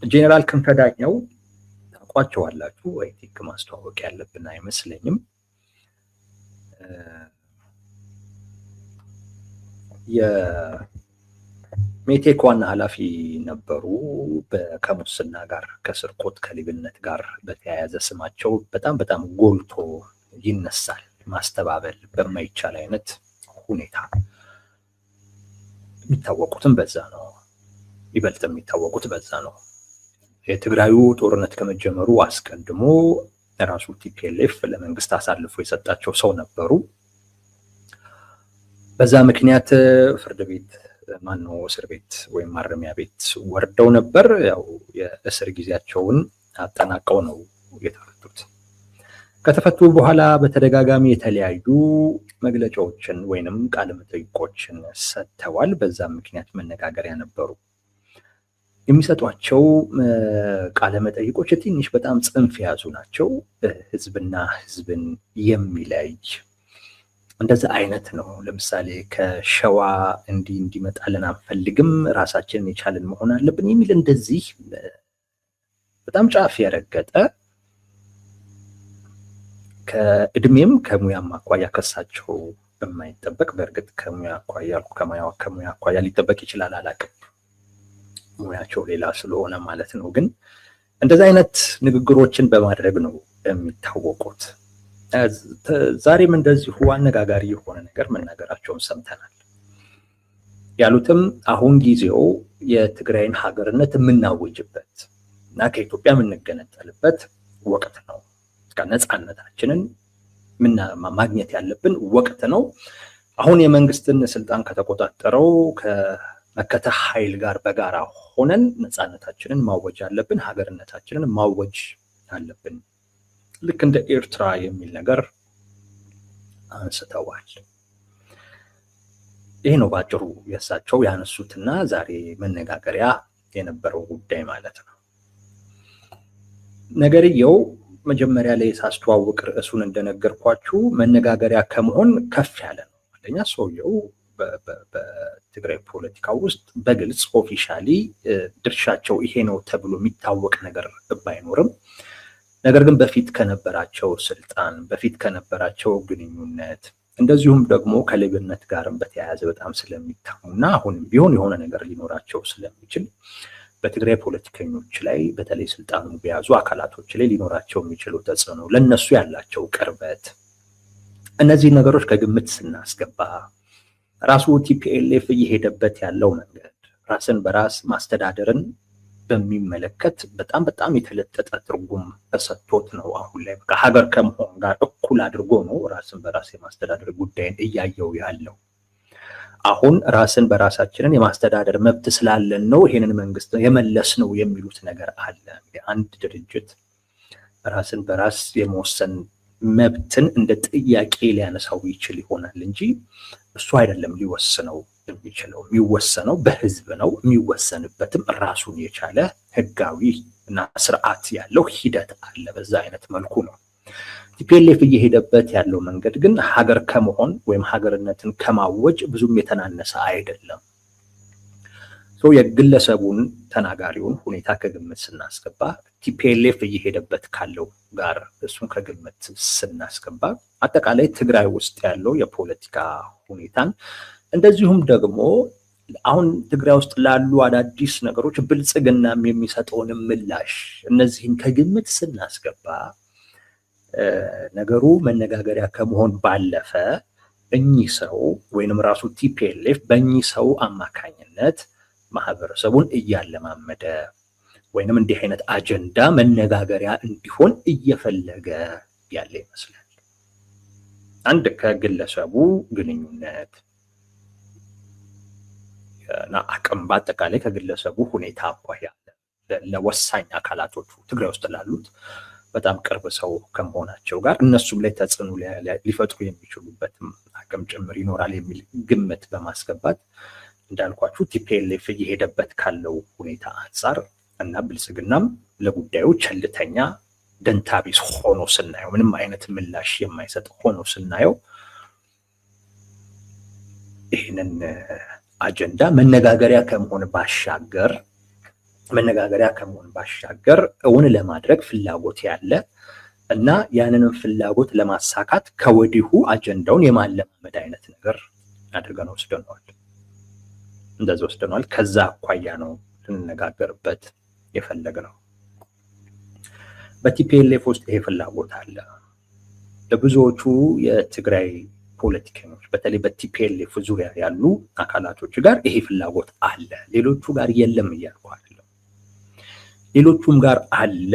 ጄኔራል ክንፈ ዳኘው ታውቋቸዋላችሁ። አይ ቲንክ ማስተዋወቅ ያለብን አይመስለኝም። የሜቴክ ዋና ኃላፊ ነበሩ። ከሙስና ጋር ከስርቆት ከሌብነት ጋር በተያያዘ ስማቸው በጣም ጎልቶ ይነሳል። ማስተባበል በማይቻል አይነት ሁኔታ የሚታወቁትም በዛ ነው። ይበልጥ የሚታወቁት በዛ ነው። የትግራዩ ጦርነት ከመጀመሩ አስቀድሞ ራሱ ቲፒኤልኤፍ ለመንግስት አሳልፎ የሰጣቸው ሰው ነበሩ። በዛ ምክንያት ፍርድ ቤት እስር ቤት ወይም ማረሚያ ቤት ወርደው ነበር። ያው የእስር ጊዜያቸውን አጠናቀው ነው የተፈቱት። ከተፈቱ በኋላ በተደጋጋሚ የተለያዩ መግለጫዎችን ወይንም ቃለ መጠይቆችን ሰጥተዋል። በዛ ምክንያት መነጋገሪያ ነበሩ። የሚሰጧቸው ቃለ መጠይቆች ትንሽ በጣም ጽንፍ የያዙ ናቸው። ህዝብና ህዝብን የሚለይ እንደዛ አይነት ነው። ለምሳሌ ከሸዋ እንዲመጣልን አንፈልግም፣ ራሳችንን የቻልን መሆን አለብን የሚል እንደዚህ በጣም ጫፍ የረገጠ ከእድሜም ከሙያም አኳያ ከሳቸው በማይጠበቅ በእርግጥ ከሙያ አኳያ ሊጠበቅ ይችላል፣ አላውቅም። ሙያቸው ሌላ ስለሆነ ማለት ነው። ግን እንደዚህ አይነት ንግግሮችን በማድረግ ነው የሚታወቁት። ዛሬም እንደዚሁ አነጋጋሪ የሆነ ነገር መናገራቸውን ሰምተናል። ያሉትም አሁን ጊዜው የትግራይን ሀገርነት የምናውጅበት እና ከኢትዮጵያ የምንገነጠልበት ወቅት ነው። ነፃነታችንን ማግኘት ያለብን ወቅት ነው። አሁን የመንግስትን ስልጣን ከተቆጣጠረው ከመከተ ኃይል ጋር በጋራ ሆነን ነፃነታችንን ማወጅ አለብን፣ ሀገርነታችንን ማወጅ አለብን። ልክ እንደ ኤርትራ የሚል ነገር አንስተዋል። ይሄ ነው ባጭሩ የእሳቸው ያነሱትና ዛሬ መነጋገሪያ የነበረው ጉዳይ ማለት ነው። ነገርየው መጀመሪያ ላይ ሳስተዋውቅ ርዕሱን እንደነገርኳችሁ መነጋገሪያ ከመሆን ከፍ ያለ ነው። አንደኛ ሰውየው በትግራይ ፖለቲካ ውስጥ በግልጽ ኦፊሻሊ ድርሻቸው ይሄ ነው ተብሎ የሚታወቅ ነገር ባይኖርም፣ ነገር ግን በፊት ከነበራቸው ስልጣን በፊት ከነበራቸው ግንኙነት እንደዚሁም ደግሞ ከሌብነት ጋርም በተያያዘ በጣም ስለሚታሙና አሁንም ቢሆን የሆነ ነገር ሊኖራቸው ስለሚችል በትግራይ ፖለቲከኞች ላይ በተለይ ስልጣኑን በያዙ አካላቶች ላይ ሊኖራቸው የሚችሉ ተጽዕኖ፣ ለነሱ ያላቸው ቅርበት፣ እነዚህ ነገሮች ከግምት ስናስገባ ራሱ ቲፒኤልኤፍ እየሄደበት ያለው መንገድ ራስን በራስ ማስተዳደርን በሚመለከት በጣም የተለጠጠ ትርጉም ተሰጥቶት ነው። አሁን ላይ ከሀገር ከመሆን ጋር እኩል አድርጎ ነው ራስን በራስ የማስተዳደር ጉዳይን እያየው ያለው። አሁን ራስን በራሳችንን የማስተዳደር መብት ስላለን ነው ይሄንን መንግስት የመለስ ነው የሚሉት ነገር አለ። አንድ ድርጅት ራስን በራስ የመወሰን መብትን እንደ ጥያቄ ሊያነሳው ይችል ይሆናል እንጂ እሱ አይደለም ሊወስነው የሚችለው። የሚወሰነው በህዝብ ነው። የሚወሰንበትም ራሱን የቻለ ህጋዊ እና ስርዓት ያለው ሂደት አለ። በዛ አይነት መልኩ ነው ቲፒኤልኤፍ እየሄደበት ያለው መንገድ ግን ሀገር ከመሆን ወይም ሀገርነትን ከማወጅ ብዙም የተናነሰ አይደለም። የግለሰቡን ተናጋሪውን ሁኔታ ከግምት ስናስገባ ቲፒኤልኤፍ እየሄደበት ካለው ጋር እሱን ከግምት ስናስገባ አጠቃላይ ትግራይ ውስጥ ያለው የፖለቲካ ሁኔታን እንደዚሁም ደግሞ አሁን ትግራይ ውስጥ ላሉ አዳዲስ ነገሮች ብልጽግናም የሚሰጠውን ምላሽ እነዚህን ከግምት ስናስገባ ነገሩ መነጋገሪያ ከመሆን ባለፈ እኚህ ሰው ወይንም ራሱ ቲፒኤልኤፍ በእኚህ ሰው አማካኝነት ማህበረሰቡን እያለማመደ ወይንም እንዲህ አይነት አጀንዳ መነጋገሪያ እንዲሆን እየፈለገ ያለ ይመስላል። አንድ ከግለሰቡ ግንኙነት እና አቅም በአጠቃላይ ከግለሰቡ ሁኔታ አኳያ ለወሳኝ አካላቶቹ ትግራይ ውስጥ ላሉት በጣም ቅርብ ሰው ከመሆናቸው ጋር እነሱም ላይ ተጽዕኖ ሊፈጥሩ የሚችሉበትም አቅም ጭምር ይኖራል የሚል ግምት በማስገባት እንዳልኳችሁ ቲፒኤልኤፍ እየሄደበት ካለው ሁኔታ አንጻር እና ብልጽግናም ለጉዳዩ ቸልተኛ ደንታቢስ ሆኖ ስናየው፣ ምንም አይነት ምላሽ የማይሰጥ ሆኖ ስናየው ይህንን አጀንዳ መነጋገሪያ ከመሆን ባሻገር መነጋገሪያ ከመሆን ባሻገር እውን ለማድረግ ፍላጎት ያለ እና ያንንም ፍላጎት ለማሳካት ከወዲሁ አጀንዳውን የማለማመድ አይነት ነገር አድርገን ወስደነዋል። እንደዚህ ወስደነዋል። ከዛ አኳያ ነው ልንነጋገርበት የፈለግነው። በቲፒኤልኤፍ ውስጥ ይሄ ፍላጎት አለ። ለብዙዎቹ የትግራይ ፖለቲከኞች በተለይ በቲፒኤልኤፍ ዙሪያ ያሉ አካላቶች ጋር ይሄ ፍላጎት አለ። ሌሎቹ ጋር የለም እያልኩ አይደለም። ሌሎቹም ጋር አለ።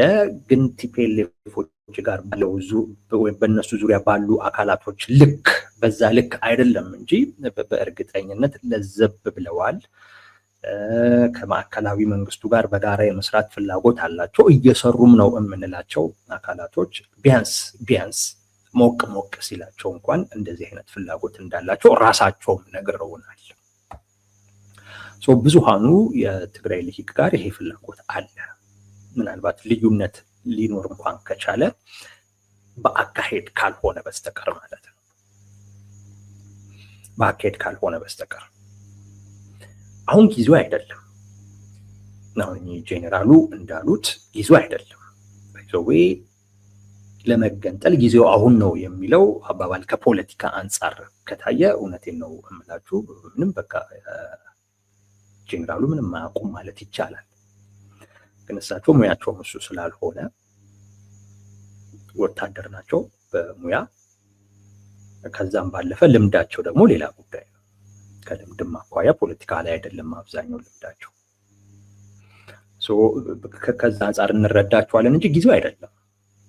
ግን ቲፒኤልኤፎች ጋር ባለው በእነሱ ዙሪያ ባሉ አካላቶች ልክ በዛ ልክ አይደለም እንጂ በእርግጠኝነት ለዘብ ብለዋል። ከማዕከላዊ መንግስቱ ጋር በጋራ የመስራት ፍላጎት አላቸው። እየሰሩም ነው የምንላቸው አካላቶች ቢያንስ ሞቅ ሲላቸው እንኳን እንደዚህ አይነት ፍላጎት እንዳላቸው ራሳቸውም ነግረውናል። ብዙሃኑ የትግራይ ልሂቅ ጋር ይሄ ፍላጎት አለ። ምናልባት ልዩነት ሊኖር እንኳን ከቻለ በአካሄድ ካልሆነ በስተቀር ማለት ነው። በአካሄድ ካልሆነ በስተቀር አሁን ጊዜው አይደለም። አሁን ጄኔራሉ እንዳሉት ጊዜው አይደለም። በይዞዌ ለመገንጠል ጊዜው አሁን ነው የሚለው አባባል ከፖለቲካ አንጻር ከታየ እውነቴን ነው እምላችሁ፣ ምንም በቃ ጄኔራሉ ምንም ማያውቁም ማለት ይቻላል። ግን እሳቸው ሙያቸውም እሱ ስላልሆነ ወታደር ናቸው በሙያ። ከዛም ባለፈ ልምዳቸው ደግሞ ሌላ ጉዳይ ነው። ከልምድም አኳያ ፖለቲካ ላይ አይደለም አብዛኛው ልምዳቸው። ከዛ አንጻር እንረዳቸዋለን እንጂ ጊዜው አይደለም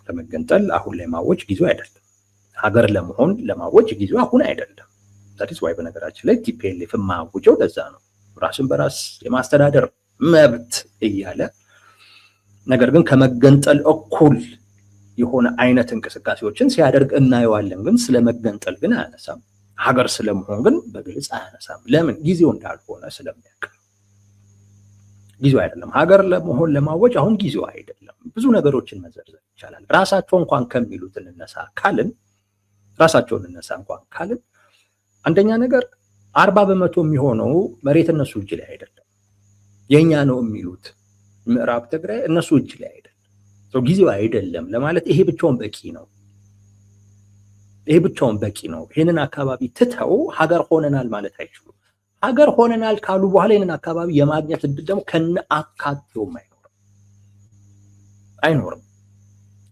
ለመገንጠል አሁን ላይ ማወጅ ጊዜው አይደለም። ሀገር ለመሆን ለማወጅ ጊዜው አሁን አይደለም። ዛሬስ ዋይ በነገራችን ላይ ቲፒኤልኤፍ ማወጀው ለዛ ነው። ራስን በራስ የማስተዳደር መብት እያለ ነገር ግን ከመገንጠል እኩል የሆነ አይነት እንቅስቃሴዎችን ሲያደርግ እናየዋለን። ግን ስለመገንጠል ግን አያነሳም። ሀገር ስለመሆን ግን በግልጽ አያነሳም። ለምን? ጊዜው እንዳልሆነ ስለሚያውቅ። ጊዜው አይደለም ሀገር ለመሆን ለማወጅ አሁን ጊዜው አይደለም። ብዙ ነገሮችን መዘርዘር ይቻላል። ራሳቸው እንኳን ከሚሉት እንነሳ ካልን አንደኛ ነገር 40% የሚሆነው መሬት እነሱ እጅ ላይ አይደለም። የኛ ነው የሚሉት ምዕራብ ትግራይ እነሱ እጅ ላይ አይደለም። ጊዜው አይደለም ለማለት ይሄ ብቻውን በቂ ነው። ይሄንን አካባቢ ትተው ሀገር ሆነናል ማለት አይችሉም። ሀገር ሆነናል ካሉ በኋላ ይሄንን አካባቢ የማግኘት እድል ደግሞ ከነአካቴውም አይኖርም።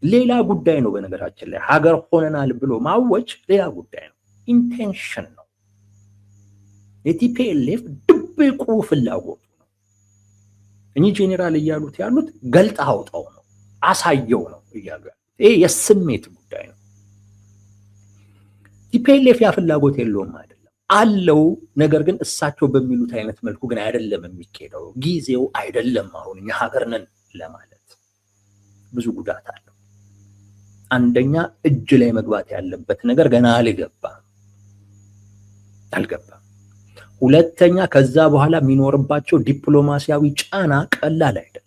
ሌላ ጉዳይ ነው። በነገራችን ላይ ሀገር ሆነናል ብሎ ማወጅ ሌላ ጉዳይ ነው። ኢንቴንሽን ነው። የቲፒኤልኤፍ ድብቁ ፍላጎቱ ነው። እኚህ ጄኔራል እያሉት ያሉት ገልጣ አውጣው ነው፣ አሳየው ነው እያሉ ያሉት። ይሄ የስሜት ጉዳይ ነው። ቲፒኤልኤፍ ያ ፍላጎት የለውም አይደለም፣ አለው። ነገር ግን እሳቸው በሚሉት አይነት መልኩ ግን አይደለም የሚካሄደው። ጊዜው አይደለም አሁን እኛ ሀገር ነን ለማለት። ብዙ ጉዳት አለው። አንደኛ እጅ ላይ መግባት ያለበት ነገር ገና አልገባም። ሁለተኛ ከዛ በኋላ የሚኖርባቸው ዲፕሎማሲያዊ ጫና ቀላል አይደለም።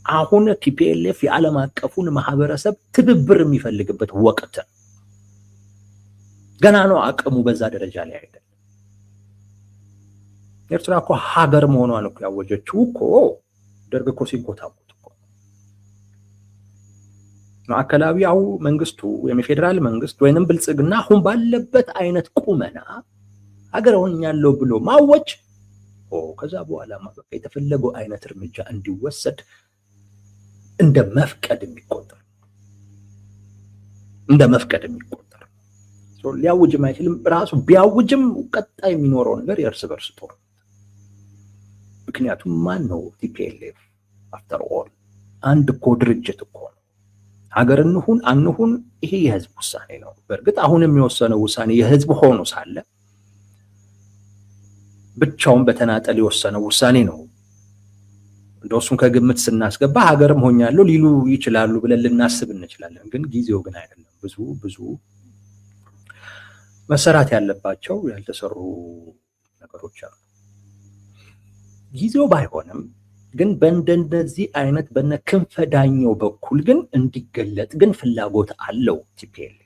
አሁን ቲፒኤልኤፍ የዓለም አቀፉን ማህበረሰብ ትብብር የሚፈልግበት ወቅት ገና ነው። አቅሙ በዛ ደረጃ ላይ አይደለም። ኤርትራ እኮ ሀገር መሆኗን እኮ ያወጀችው እኮ ደርግ እኮ ሲንኮታኮት እኮ ማዕከላዊው መንግስቱ ወይም የፌዴራል መንግስት ወይንም ብልጽግና አሁን ባለበት አይነት ቁመና ሀገር ሆኛለሁ ብሎ ማወጅ ከዛ በኋላ የተፈለገው አይነት እርምጃ እንዲወሰድ እንደ መፍቀድ የሚቆጠር ሊያውጅም አይችልም። ራሱ ቢያውጅም ቀጣይ የሚኖረው ነገር የእርስ በርስ ጦርነት። ምክንያቱም ማን ነው ቲፒኤልኤፍ? አፍተር ኦል አንድ እኮ ድርጅት እኮ ነው። ሀገር እንሁን አንሁን ይሄ የህዝብ ውሳኔ ነው። በእርግጥ አሁን የሚወሰነው ውሳኔ የህዝብ ሆኖ ሳለ ብቻውን በተናጠል የወሰነው ውሳኔ ነው። እንደውሱን ከግምት ስናስገባ ሀገርም ሆኛለሁ ሊሉ ይችላሉ ብለን ልናስብ እንችላለን። ግን ጊዜው ግን አይደለም። ብዙ መሰራት ያለባቸው ያልተሰሩ ነገሮች አሉ። ጊዜው ባይሆንም ግን በእንደዚህ አይነት በነ ክንፈ ዳኘው በኩል ግን እንዲገለጥ ግን ፍላጎት አለው ቲፒኤልኤፍ።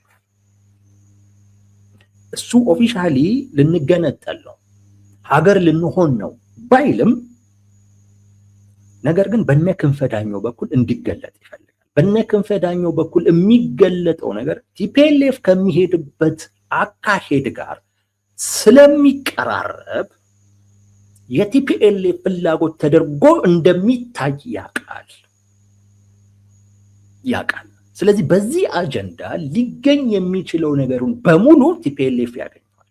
እሱ ኦፊሻሊ ልንገነጠል ነው ሀገር ልንሆን ነው ባይልም ነገር ግን በነ ክንፈ ዳኘው በኩል እንዲገለጥ ይፈልጋል። በነ ክንፈ ዳኘው በኩል የሚገለጠው ነገር ቲፒኤልኤፍ ከሚሄድበት አካሄድ ጋር ስለሚቀራረብ የቲፒኤልኤፍ ፍላጎት ተደርጎ እንደሚታይ ያውቃል። ስለዚህ በዚህ አጀንዳ ሊገኝ የሚችለው ነገሩን በሙሉ ቲፒኤልኤፍ ያገኘዋል።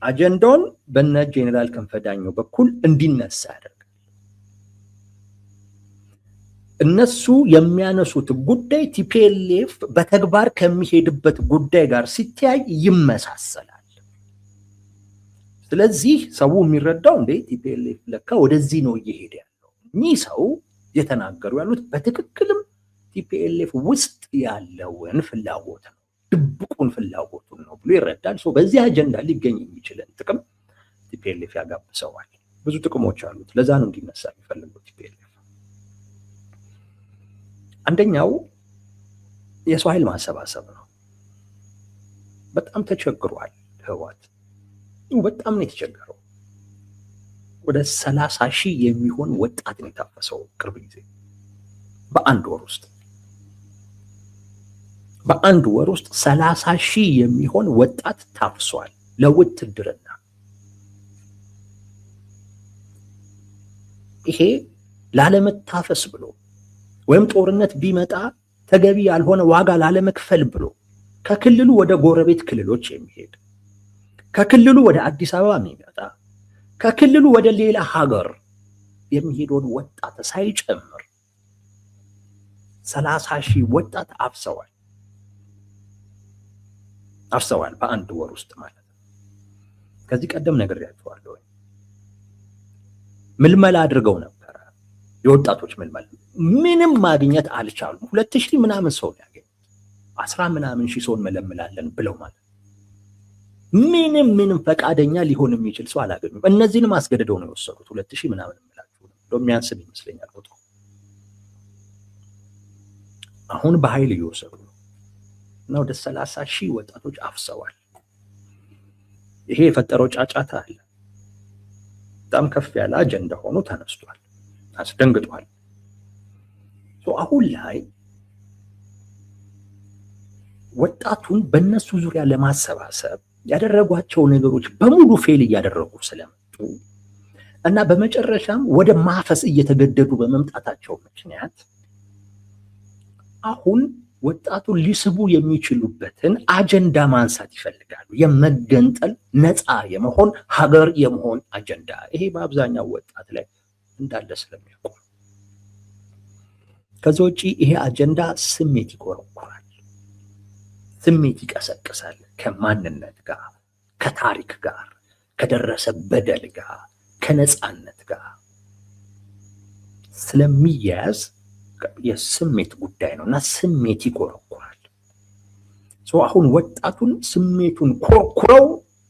አጀንዳውን በነ ጄኔራል ክንፈ ዳኘው በኩል እንዲነሳ ያደርጋል። እነሱ የሚያነሱት ጉዳይ ቲፒኤልኤፍ በተግባር ከሚሄድበት ጉዳይ ጋር ሲተያይ ይመሳሰላል። ስለዚህ ሰው የሚረዳው እንዴ ቲፒኤልኤፍ ለካ ወደዚህ ነው እየሄደ ያለው። እኚህ ሰው የተናገሩ ያሉት በትክክልም ቲፒኤልኤፍ ውስጥ ያለውን ፍላጎት ነው፣ ድብቁን ፍላጎቱን ነው ብሎ ይረዳል። በዚህ አጀንዳ ሊገኝ የሚችልን ጥቅም ቲፒኤልኤፍ ያጋብሰዋል። ብዙ ጥቅሞች አሉት። ለዛ ነው እንዲነሳ የሚፈልገው ቲፒኤልኤፍ። አንደኛው የሰው ኃይል ማሰባሰብ ነው። በጣም ተቸግሯል ህወሓት፣ በጣም ነው የተቸገረው። ወደ 30,000 የሚሆን ወጣት ነው የታፈሰው ቅርብ ጊዜ በአንድ ወር ውስጥ 30,000 የሚሆን ወጣት ታፍሷል ለውትድርና። ይሄ ላለመታፈስ ብሎ ወይም ጦርነት ቢመጣ ተገቢ ያልሆነ ዋጋ ላለመክፈል ብሎ ከክልሉ ወደ ጎረቤት ክልሎች የሚሄድ፣ ከክልሉ ወደ አዲስ አበባ የሚመጣ፣ ከክልሉ ወደ ሌላ ሀገር የሚሄደውን ወጣት ሳይጨምር 30,000 ወጣት አፍሰዋል በአንድ ወር ውስጥ ማለት ነው። ከዚህ ቀደም ነግሬያችኋለሁ። ምልመላ አድርገው ነበረ። የወጣቶች ምልመላ ምንም ማግኘት አልቻሉም። 2,000 ምናምን ሰው ያገኙት 10 ምናምን ሺህ ሰውን መለምላለን ብለው ማለት ምንም ፈቃደኛ ሊሆን የሚችል ሰው አላገኙም። እነዚህንም አስገድደው ነው የወሰዱት። 2,000 ምናምን እምላችሁ የሚያንስብ ይመስለኛል ቁጥሩ። አሁን በኃይል እየወሰዱ ነው እና ወደ 30,000 ወጣቶች አፍሰዋል። ይሄ የፈጠረው ጫጫታ አለ። በጣም ከፍ ያለ አጀንዳ ሆኖ ተነስቷል፣ አስደንግጧል። አሁን ላይ ወጣቱን በእነሱ ዙሪያ ለማሰባሰብ ያደረጓቸው ነገሮች በሙሉ ፌል እያደረጉ ስለመጡ እና በመጨረሻም ወደ ማፈስ እየተገደዱ በመምጣታቸው ምክንያት አሁን ወጣቱን ሊስቡ የሚችሉበትን አጀንዳ ማንሳት ይፈልጋሉ። የመገንጠል፣ ነፃ የመሆን፣ ሀገር የመሆን አጀንዳ። ይሄ በአብዛኛው ወጣት ላይ እንዳለ ስለሚያውቁ ከዛ ውጪ ይሄ አጀንዳ ስሜት ይቆረቁራል፣ ስሜት ይቀሰቅሳል። ከማንነት ጋር፣ ከታሪክ ጋር፣ ከደረሰ በደል ጋር፣ ከነፃነት ጋር ስለሚያያዝ የስሜት ጉዳይ ነው እና ስሜት ይቆረቁራል። አሁን ወጣቱን ስሜቱን ኮርኩረው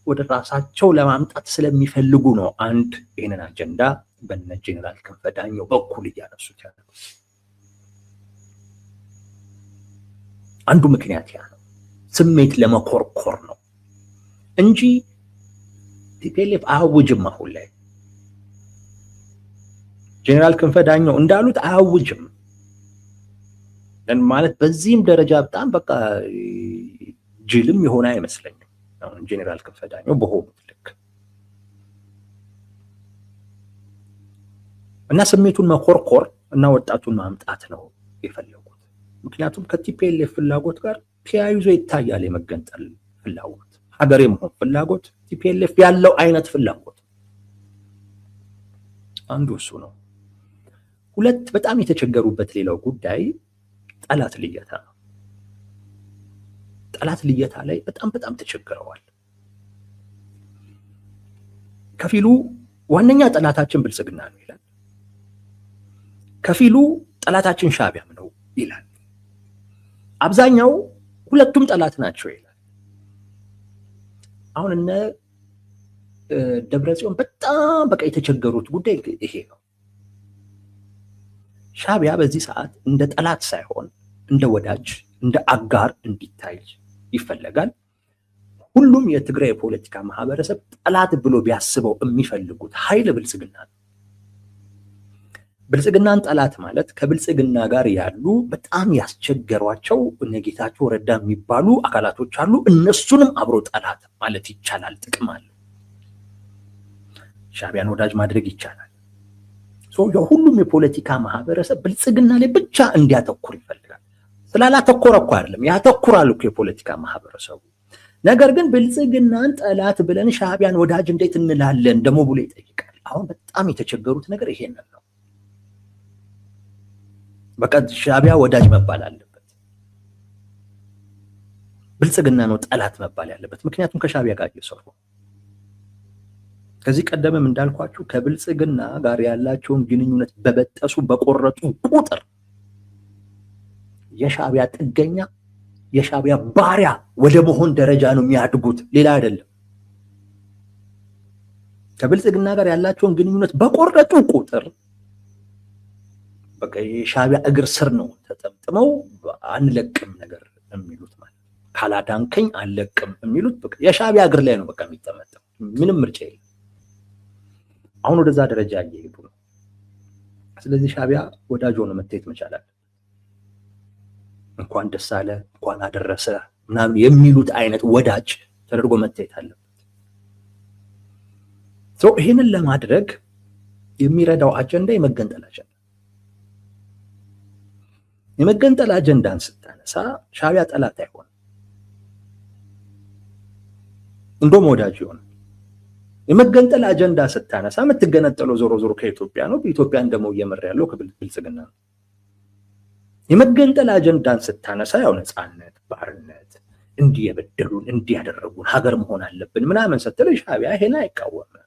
ወደ ራሳቸው ለማምጣት ስለሚፈልጉ ነው አንድ ይህንን አጀንዳ በነ ጄኔራል ክንፈ ዳኘው በኩል እያነሱት ያለው። አንዱ ምክንያት ያ ነው፣ ስሜት ለመኮርኮር ነው እንጂ ቲፒኤልኤፍ አያውጅም። አሁን ላይ ጄኔራል ክንፈ ዳኘው እንዳሉት አያውጅም ማለት በዚህም ደረጃ በጣም በቃ ጅልም የሆነ አይመስለኝም። አሁን ጄኔራል ክንፈ ዳኘው በሆኑት ልክ እና ስሜቱን መኮርኮር እና ወጣቱን ማምጣት ነው የፈለጉት። ምክንያቱም ከቲፒኤልኤፍ ፍላጎት ጋር ተያይዞ ይታያል የመገንጠል ፍላጎት፣ ሀገር የመሆን ፍላጎት፣ ቲፒኤልኤፍ ያለው አይነት ፍላጎት አንዱ እሱ ነው። ሁለት በጣም የተቸገሩበት ሌላው ጉዳይ ጠላት ልየታ ነው። ጠላት ልየታ ላይ በጣም ተቸግረዋል። ከፊሉ ዋነኛ ጠላታችን ብልጽግና ነው ይላል፣ ከፊሉ ጠላታችን ሻዕቢያም ነው ይላል፣ አብዛኛው ሁለቱም ጠላት ናቸው ይላል። አሁን እነ ደብረጽዮን በጣም በቃ የተቸገሩት ጉዳይ ይሄ ነው። ሻዕቢያ በዚህ ሰዓት እንደ ጠላት ሳይሆን እንደ ወዳጅ፣ እንደ አጋር እንዲታይ ይፈለጋል። ሁሉም የትግራይ የፖለቲካ ማህበረሰብ ጠላት ብሎ ቢያስበው የሚፈልጉት ኃይል ብልጽግና ነው። ብልጽግናን ጠላት ማለት ከብልጽግና ጋር ያሉ በጣም ያስቸገሯቸው እነ ጌታቸው ረዳ የሚባሉ አካላቶች አሉ። እነሱንም አብሮ ጠላት ማለት ይቻላል። ጥቅም አለ። ሻዕቢያን ወዳጅ ማድረግ ይቻላል። የሁሉም የፖለቲካ ማህበረሰብ ብልጽግና ላይ ብቻ እንዲያተኩር ይፈልጋል። ስላላተኮረ እኮ አይደለም፣ ያተኩራል እኮ የፖለቲካ ማህበረሰቡ። ነገር ግን ብልጽግናን ጠላት ብለን ሻዕቢያን ወዳጅ እንዴት እንላለን ደግሞ ብሎ ይጠይቃል። አሁን በጣም የተቸገሩት ነገር ይሄንን ነው። በቃ ሻዕቢያ ወዳጅ መባል አለበት፣ ብልጽግና ነው ጠላት መባል ያለበት። ምክንያቱም ከሻዕቢያ ጋር እየሰሩ ከዚህ ቀደምም እንዳልኳችሁ ከብልጽግና ጋር ያላቸውን ግንኙነት በበጠሱ በቆረጡ ቁጥር የሻዕቢያ ጥገኛ የሻዕቢያ ባሪያ ወደ መሆን ደረጃ ነው የሚያድጉት፣ ሌላ አይደለም። ከብልጽግና ጋር ያላቸውን ግንኙነት በቆረጡ ቁጥር በቃ የሻዕቢያ እግር ስር ነው ተጠምጥመው አንለቅም ነገር የሚሉት ማለት ካላዳንከኝ አንለቅም የሚሉት በቃ የሻዕቢያ እግር ላይ ነው በቃ የሚጠመጠም፣ ምንም ምርጫ የለም። አሁን ወደዛ ደረጃ እየሄዱ ነው። ስለዚህ ሻዕቢያ ወዳጅ ሆኖ መታየት መቻል አለበት። እንኳን ደስ አለ እንኳን አደረሰ ምናምን የሚሉት አይነት ወዳጅ ተደርጎ መታየት አለበት። ይህንን ለማድረግ የሚረዳው አጀንዳ የመገንጠል አጀንዳ። የመገንጠል አጀንዳን ስታነሳ ሻዕቢያ ጠላት አይሆንም፣ እንደውም ወዳጅ ይሆናል። የመገንጠል አጀንዳ ስታነሳ የምትገነጠለው ዞሮ ዞሮ ከኢትዮጵያ ነው። በኢትዮጵያን ደግሞ እየመራ ያለው ብልጽግና ነው። የመገንጠል አጀንዳን ስታነሳ ያው ነፃነት፣ ባርነት፣ እንዲየበደሉን እንዲያደረጉን ሀገር መሆን አለብን ምናምን ስትል ሻዕቢያ ይሄን አይቃወምም።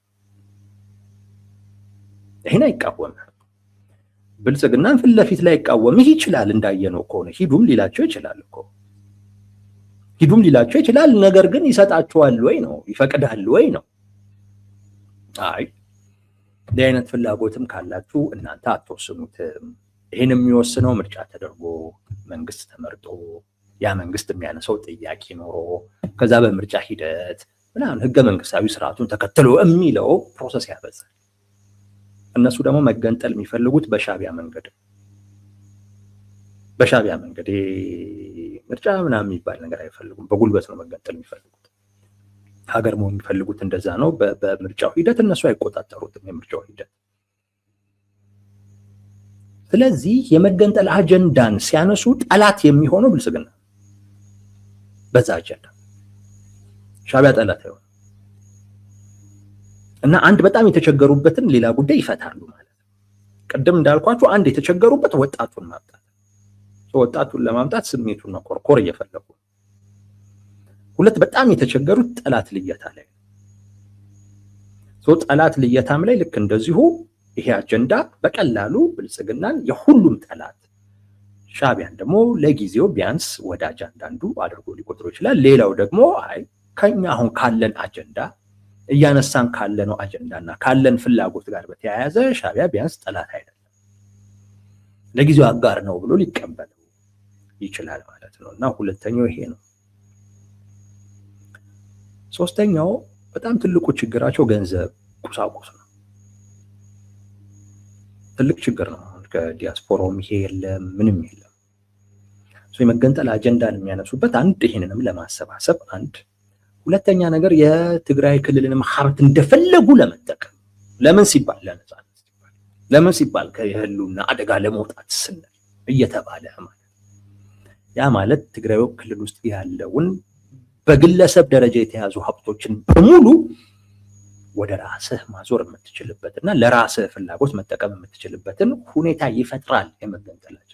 ብልጽግናን ፊት ለፊት ላይ ይቃወምህ ይችላል። እንዳየነው ከሆነ ሂዱም ሊላቸው ይችላል እኮ ሂዱም ሊላቸው ይችላል። ነገር ግን ይሰጣቸዋል ወይ ነው? ይፈቅዳል ወይ ነው? አይ እንዲህ አይነት ፍላጎትም ካላችሁ እናንተ አትወስኑትም። ይህን የሚወስነው ምርጫ ተደርጎ መንግስት ተመርጦ ያ መንግስት የሚያነሳው ጥያቄ ኖሮ ከዛ በምርጫ ሂደት ምናምን ህገ መንግስታዊ ስርዓቱን ተከትሎ የሚለው ፕሮሰስ ያበዛል። እነሱ ደግሞ መገንጠል የሚፈልጉት በሻዕቢያ መንገድ ምርጫ ምናምን የሚባል ነገር አይፈልጉም። በጉልበት ነው መገንጠል የሚፈልጉት። ሀገር መሆን የሚፈልጉት እንደዛ ነው። በምርጫው ሂደት እነሱ አይቆጣጠሩትም የምርጫው ሂደት። ስለዚህ የመገንጠል አጀንዳን ሲያነሱ ጠላት የሚሆነው ብልጽግና በዛ አጀንዳ፣ ሻዕቢያ ጠላት አይሆንም። እና አንድ በጣም የተቸገሩበትን ሌላ ጉዳይ ይፈታሉ ማለት ነው። ቅድም እንዳልኳችሁ አንድ የተቸገሩበት ወጣቱን ማምጣት፣ ወጣቱን ለማምጣት ስሜቱን መቆርቆር እየፈለጉ። ሁለት በጣም የተቸገሩት ጠላት ልየታ ላይ ነው። ጠላት ልየታም ላይ ልክ እንደዚሁ ይሄ አጀንዳ በቀላሉ ብልጽግናን የሁሉም ጠላት፣ ሻዕቢያን ደግሞ ለጊዜው ቢያንስ ወዳጅ አንዳንዱ አድርጎ ሊቆጥሩ ይችላል። ሌላው ደግሞ አይ ከኛ አሁን ካለን አጀንዳ እያነሳን ካለነው አጀንዳና ካለን ፍላጎት ጋር በተያያዘ ሻዕቢያ ቢያንስ ጠላት አይደለም፣ ለጊዜው አጋር ነው ብሎ ሊቀበለው ይችላል ማለት ነው። እና ሁለተኛው ይሄ ነው። ሶስተኛው በጣም ትልቁ ችግራቸው ገንዘብ፣ ቁሳቁስ ነው። ትልቅ ችግር ነው። ከዲያስፖራውም ይሄ የለም፣ ምንም የለም። የመገንጠል አጀንዳን የሚያነሱበት አንድ ይሄንንም ለማሰባሰብ አንድ፣ ሁለተኛ ነገር የትግራይ ክልልንም ሀብት እንደፈለጉ ለመጠቀም ለምን ሲባል ለነጻነት ሲባል ለምን ሲባል ከህልውና አደጋ ለመውጣት ስንል እየተባለ ማለት ያ ማለት ትግራይ ክልል ውስጥ ያለውን በግለሰብ ደረጃ የተያዙ ሀብቶችን በሙሉ ወደ ራስህ ማዞር የምትችልበትና ለራስህ ፍላጎት መጠቀም የምትችልበትን ሁኔታ ይፈጥራል የመገንጠል አጀንዳ።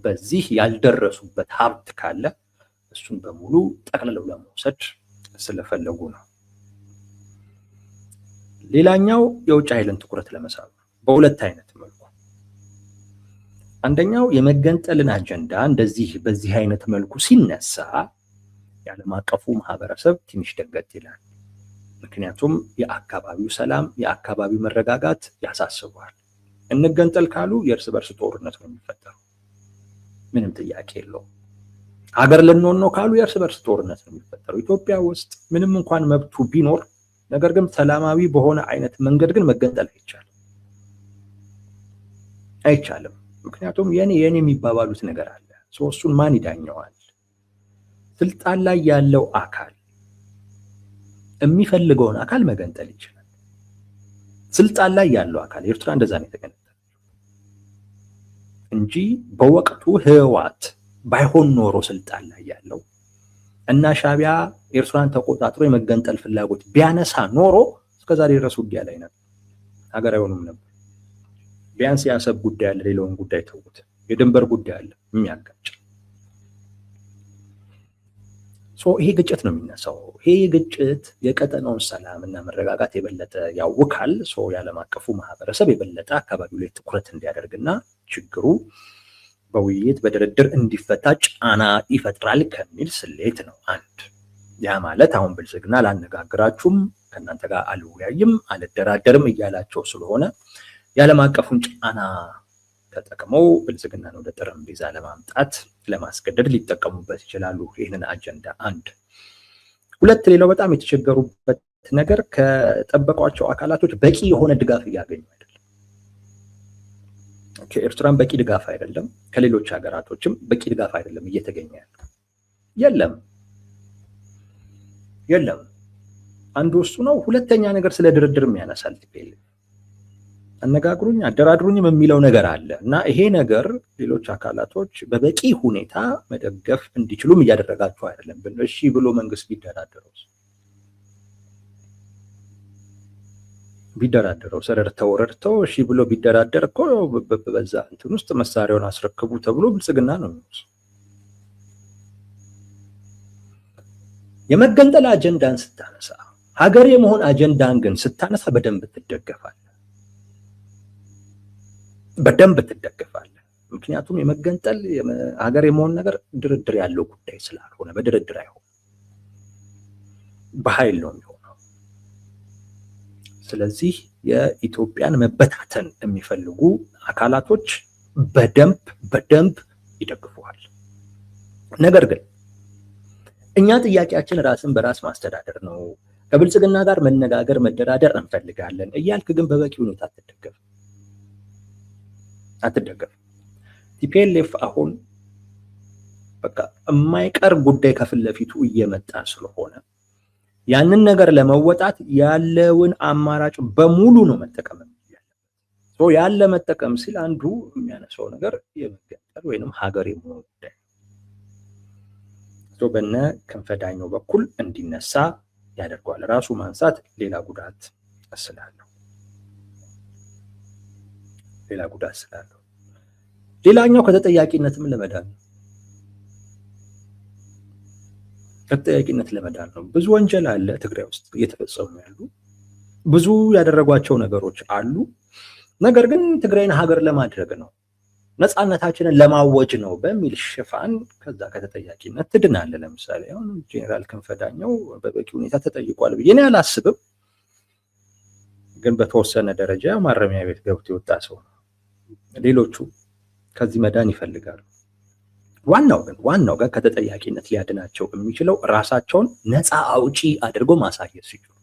በዚህ ያልደረሱበት ሀብት ካለ እሱን በሙሉ ጠቅልለው ለመውሰድ ስለፈለጉ ነው። ሌላኛው የውጭ ኃይልን ትኩረት ለመሳብ በሁለት አይነት መልኩ፣ አንደኛው የመገንጠልን አጀንዳ እንደዚህ በዚህ አይነት መልኩ ሲነሳ የዓለም አቀፉ ማህበረሰብ ትንሽ ደንገጥ ይላል። ምክንያቱም የአካባቢው ሰላም የአካባቢው መረጋጋት ያሳስበዋል። እንገንጠል ካሉ የእርስ በርስ ጦርነት ነው የሚፈጠረው፣ ምንም ጥያቄ የለውም። ሀገር ልንሆን ነው ካሉ የእርስ በርስ ጦርነት ነው የሚፈጠረው። ኢትዮጵያ ውስጥ ምንም እንኳን መብቱ ቢኖር ነገር ግን ሰላማዊ በሆነ አይነት መንገድ ግን መገንጠል አይቻልም። አይቻልም። ምክንያቱም የኔ የሚባባሉት ነገር አለ። እሱን ማን ይዳኘዋል? ስልጣን ላይ ያለው አካል የሚፈልገውን አካል መገንጠል ይችላል። ስልጣን ላይ ያለው አካል ኤርትራ እንደዛ ነው የተገነጠለው እንጂ በወቅቱ ህወሓት ባይሆን ኖሮ ስልጣን ላይ ያለው እና ሻዕቢያ ኤርትራን ተቆጣጥሮ የመገንጠል ፍላጎት ቢያነሳ ኖሮ እስከዛሬ ድረስ ውጊያ ላይ ነበር፣ ሀገር አይሆኑም ነበር። ቢያንስ የአሰብ ጉዳይ አለ፣ ሌላውን ጉዳይ ተውት። የድንበር ጉዳይ አለ የሚያጋጭ። ይሄ ግጭት ነው የሚነሳው። ይሄ ግጭት የቀጠናውን ሰላም እና መረጋጋት የበለጠ ያውካል። የዓለም አቀፉ ማህበረሰብ የበለጠ አካባቢው ላይ ትኩረት እንዲያደርግና ችግሩ በውይይት በድርድር እንዲፈታ ጫና ይፈጥራል ከሚል ስሌት ነው። አንድ ያ ማለት አሁን ብልጽግና ላነጋግራችሁም ከእናንተ ጋር አልወያይም አልደራደርም እያላቸው ስለሆነ የዓለም አቀፉን ጫና ተጠቅመው ብልጽግናን ወደ ጠረጴዛ ለማምጣት ለማስገደድ ሊጠቀሙበት ይችላሉ ይህንን አጀንዳ። አንድ ሁለት፣ ሌላው በጣም የተቸገሩበት ነገር ከጠበቋቸው አካላቶች በቂ የሆነ ድጋፍ እያገኙ አይደለም። ከኤርትራም በቂ ድጋፍ አይደለም፣ ከሌሎች ሀገራቶችም በቂ ድጋፍ አይደለም እየተገኘ ያለው። የለም አንዱ እሱ ነው። ሁለተኛ ነገር ስለ ድርድርም ያነሳል። ቲፒኤልኤፍ አነጋግሩኝ አደራድሩኝም የሚለው ነገር አለ እና ይሄ ነገር ሌሎች አካላቶች በበቂ ሁኔታ መደገፍ እንዲችሉም እያደረጋቸው አይደለም። እሺ ብሎ መንግስት ቢደራደረው ረድተው እሺ ብሎ ቢደራደር እኮ በዛ እንትን ውስጥ መሳሪያውን አስረክቡ ተብሎ ብልጽግና ነው የሚወስ የመገንጠል አጀንዳን ስታነሳ፣ ሀገር የመሆን አጀንዳን ግን ስታነሳ በደንብ ትደገፋለህ። ምክንያቱም የመገንጠል ሀገር የመሆን ነገር ድርድር ያለው ጉዳይ ስላልሆነ በድርድር አይሆን፣ በኃይል ነው የሚሆነው። ስለዚህ የኢትዮጵያን መበታተን የሚፈልጉ አካላቶች በደንብ ይደግፉሃል። ነገር ግን እኛ ጥያቄያችን ራስን በራስ ማስተዳደር ነው፣ ከብልጽግና ጋር መነጋገር መደራደር እንፈልጋለን እያልክ ግን በበቂ ሁኔታ አትደገፍ። ቲፒኤልኤፍ አሁን በቃ የማይቀር ጉዳይ ከፊት ለፊቱ እየመጣ ስለሆነ ያንን ነገር ለመወጣት ያለውን አማራጭ በሙሉ ነው መጠቀም ያለበት። ያለ መጠቀም ሲል አንዱ የሚያነሳው ነገር የመገንጠል ወይንም ሀገር የመሆን ጉዳይ በነ ክንፈ ዳኘው በኩል እንዲነሳ ያደርገዋል። ራሱ ማንሳት ሌላ ጉዳት ስላለው ሌላኛው ከተጠያቂነትም ለመዳን ነው። ብዙ ወንጀል አለ ትግራይ ውስጥ እየተፈጸሙ ያሉ ብዙ ያደረጓቸው ነገሮች አሉ። ነገር ግን ትግራይን ሀገር ለማድረግ ነው፣ ነፃነታችንን ለማወጅ ነው በሚል ሽፋን ከዛ ከተጠያቂነት ትድናለ። ለምሳሌ አሁን ጄኔራል ክንፈ ዳኘው በበቂ ሁኔታ ተጠይቋል ብዬ እኔ አላስብም። ግን በተወሰነ ደረጃ ማረሚያ ቤት ገብቶ የወጣ ሰው ነው። ሌሎቹ ከዚህ መዳን ይፈልጋሉ። ዋናው ግን ከተጠያቂነት ሊያድናቸው የሚችለው ራሳቸውን ነፃ አውጪ አድርጎ ማሳየት ሲችሉ፣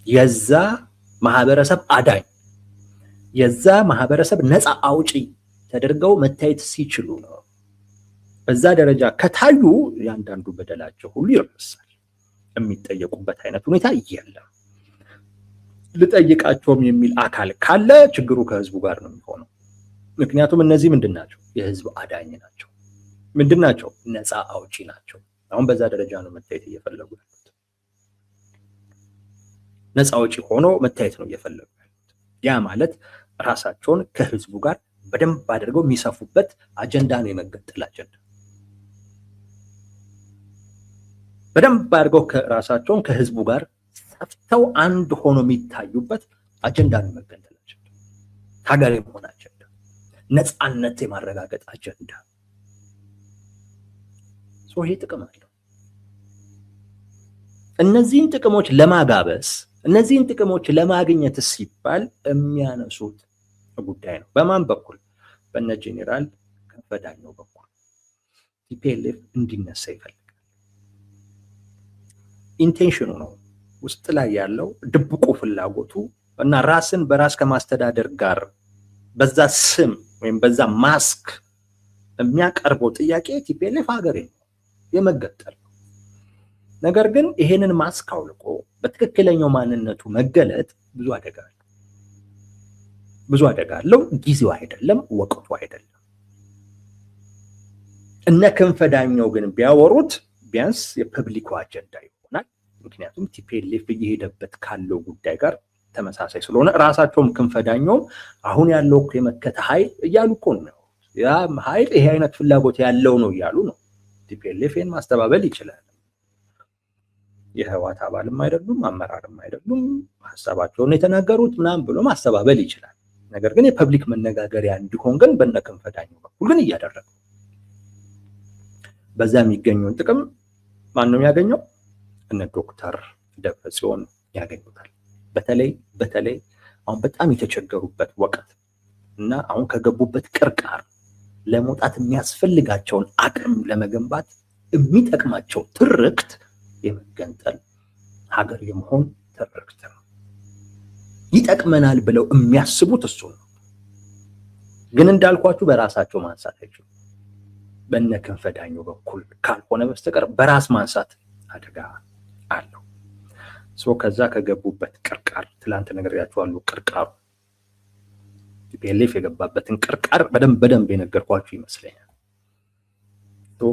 የዛ ማህበረሰብ አዳኝ፣ የዛ ማህበረሰብ ነፃ አውጪ ተደርገው መታየት ሲችሉ ነው። በዛ ደረጃ ከታዩ ያንዳንዱ በደላቸው ሁሉ ይረሳል። የሚጠየቁበት አይነት ሁኔታ የለም። ልጠይቃቸውም የሚል አካል ካለ ችግሩ ከህዝቡ ጋር ነው የሚሆነው። ምክንያቱም እነዚህ ምንድናቸው? የህዝብ አዳኝ ናቸው። ምንድናቸው? ነፃ አውጪ ናቸው። አሁን በዛ ደረጃ ነው መታየት እየፈለጉ ያሉት። ነፃ አውጪ ሆኖ መታየት ነው እየፈለጉ ያሉት። ያ ማለት ራሳቸውን ከህዝቡ ጋር በደንብ አድርገው የሚሰፉበት አጀንዳ ነው፣ የመገንጠል አጀንዳ። በደንብ አድርገው ራሳቸውን ከህዝቡ ጋር ሰፍተው አንድ ሆኖ የሚታዩበት አጀንዳ ነው የመገንጠል አጀንዳ፣ ሀገር የመሆን አጀንዳ፣ ነፃነት የማረጋገጥ አጀንዳ። ይሄ ጥቅም አለው። እነዚህን ጥቅሞች ለማጋበስ እነዚህን ጥቅሞች ለማግኘት ሲባል የሚያነሱት ጉዳይ ነው። በማን በኩል? በነ ጄኔራል ክንፈ ዳኘው በኩል ቲፒኤልኤፍ እንዲነሳ ይፈልጋል። ኢንቴንሽኑ ነው፣ ውስጥ ላይ ያለው ድብቁ ፍላጎቱ እና ራስን በራስ ከማስተዳደር ጋር በዛ ስም ወይም በዛ ማስክ የሚያቀርበው ጥያቄ ቲፒኤልኤፍ ሀገሬ ነው የመገጠል። ነገር ግን ይሄንን ማስክ አውልቆ በትክክለኛው ማንነቱ መገለጥ ብዙ አደጋ አለው። ጊዜው አይደለም፣ ወቅቱ አይደለም። እነ ክንፈ ዳኘው ግን ቢያወሩት ቢያንስ የፐብሊኩ አጀንዳ ይሆናል። ምክንያቱም ቲፒኤልኤፍ እየሄደበት ካለው ጉዳይ ጋር ተመሳሳይ ስለሆነ ራሳቸውም ክንፈ ዳኘውም አሁን ያለው የመከተ ኃይል እያሉ እኮ ነው። ያ ኃይል ይሄ አይነት ፍላጎት ያለው ነው እያሉ ነው። ቲፒኤልኤፍን ማስተባበል ይችላል። የህወሓት አባልም አይደሉም፣ አመራርም አይደሉም፣ ሐሳባቸውን የተናገሩት ምናምን ብሎ ማስተባበል ይችላል። ነገር ግን የፐብሊክ መነጋገሪያ እንዲሆን ግን በእነ ክንፈ ዳኘው በኩል ግን እያደረገው በዛ የሚገኘውን ጥቅም ማን ነው የሚያገኘው? እነ ዶክተር ደብረጽዮን ያገኙታል። በተለይ አሁን በጣም የተቸገሩበት ወቅት እና አሁን ከገቡበት ቅርቃር ለመውጣት የሚያስፈልጋቸውን አቅም ለመገንባት የሚጠቅማቸው ትርክት የመገንጠል ሀገር የመሆን ትርክት ነው። ይጠቅመናል ብለው የሚያስቡት እሱ ነው። ግን እንዳልኳችሁ በራሳቸው ማንሳት አይችሉም። በእነ ክንፈ ዳኘው በኩል ካልሆነ በስተቀር በራስ ማንሳት አደጋ አለው። ከዛ ከገቡበት ቅርቃር ትላንት ነግሬያችኋለሁ። ቅርቃሩ ቲፒኤልኤፍ የገባበትን ቅርቃር በደንብ የነገርኳችሁ ይመስለኛል።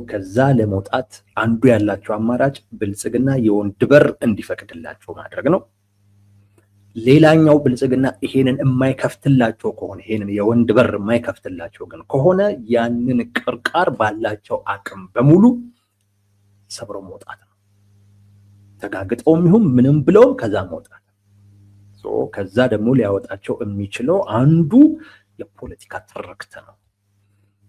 ከዛ ለመውጣት አንዱ ያላቸው አማራጭ ብልጽግና የወንድ በር እንዲፈቅድላቸው ማድረግ ነው። ሌላኛው ብልጽግና ይሄንን የማይከፍትላቸው ከሆነ ይሄንን የወንድ በር የማይከፍትላቸው ግን ከሆነ ያንን ቅርቃር ባላቸው አቅም በሙሉ ሰብረው መውጣት ነው። ተጋግጠውም ይሁን ምንም ብለው ከዛ መውጣት። ከዛ ደግሞ ሊያወጣቸው የሚችለው አንዱ የፖለቲካ ትርክት ነው።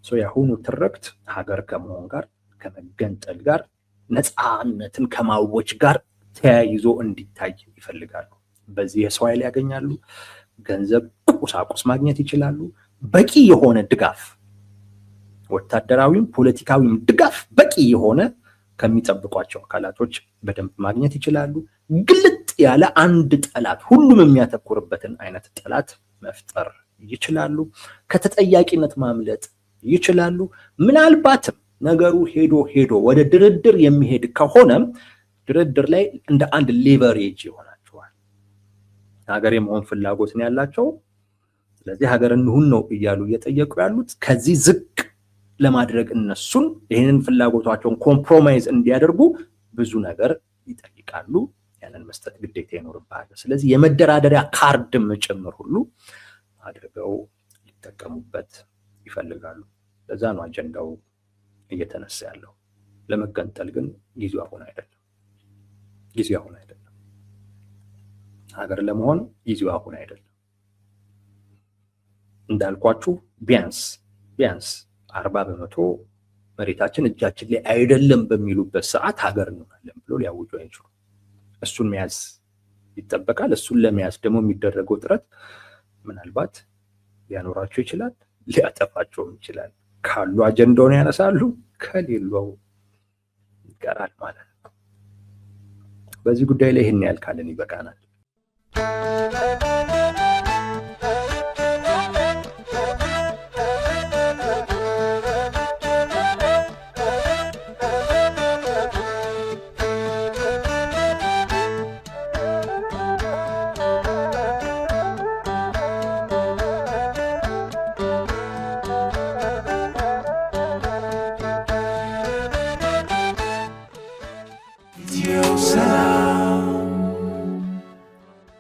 የአሁኑ ትርክት ሀገር ከመሆን ጋር ከመገንጠል ጋር ነፃነትን ከማወጅ ጋር ተያይዞ እንዲታይ ይፈልጋሉ። በዚህ የሰው ኃይል ያገኛሉ፣ ገንዘብ፣ ቁሳቁስ ማግኘት ይችላሉ። በቂ የሆነ ድጋፍ፣ ወታደራዊም ፖለቲካዊም ድጋፍ በቂ የሆነ ከሚጠብቋቸው አካላቶች በደንብ ማግኘት ይችላሉ። ግልጥ ያለ አንድ ጠላት፣ ሁሉም የሚያተኩርበትን አይነት ጠላት መፍጠር ይችላሉ። ከተጠያቂነት ማምለጥ ይችላሉ። ምናልባትም ነገሩ ሄዶ ወደ ድርድር የሚሄድ ከሆነ ድርድር ላይ እንደ አንድ ሌቨሬጅ ይሆናቸዋል። ሀገር የመሆን ፍላጎት ነው ያላቸው። ስለዚህ ሀገር እንሁን ነው እያሉ እየጠየቁ ያሉት። ከዚህ ዝቅ ለማድረግ እነሱን ይህንን ፍላጎታቸውን ኮምፕሮማይዝ እንዲያደርጉ ብዙ ነገር ይጠይቃሉ። ያንን መስጠት ግዴታ ይኖርባል። ስለዚህ የመደራደሪያ ካርድም ጭምር ሁሉ አድርገው ሊጠቀሙበት ይፈልጋሉ። ለዛ ነው አጀንዳው እየተነሳ ያለው። ለመገንጠል ግን ጊዜው አሁን አይደለም። ሀገር ለመሆን ጊዜው አሁን አይደለም። እንዳልኳችሁ ቢያንስ 40% መሬታችን እጃችን ላይ አይደለም በሚሉበት ሰዓት ሀገር እንሆናለን ብሎ ሊያውጁ አይችሉም። እሱን መያዝ ይጠበቃል። እሱን ለመያዝ ደግሞ የሚደረገው ጥረት ምናልባት ሊያኖራቸው ይችላል፣ ሊያጠፋቸውም ይችላል። ካሉ አጀንዳውን ያነሳሉ፣ ከሌለው ይቀራል ማለት ነው። በዚህ ጉዳይ ላይ ይህን ያህል ካለን ይበቃናል።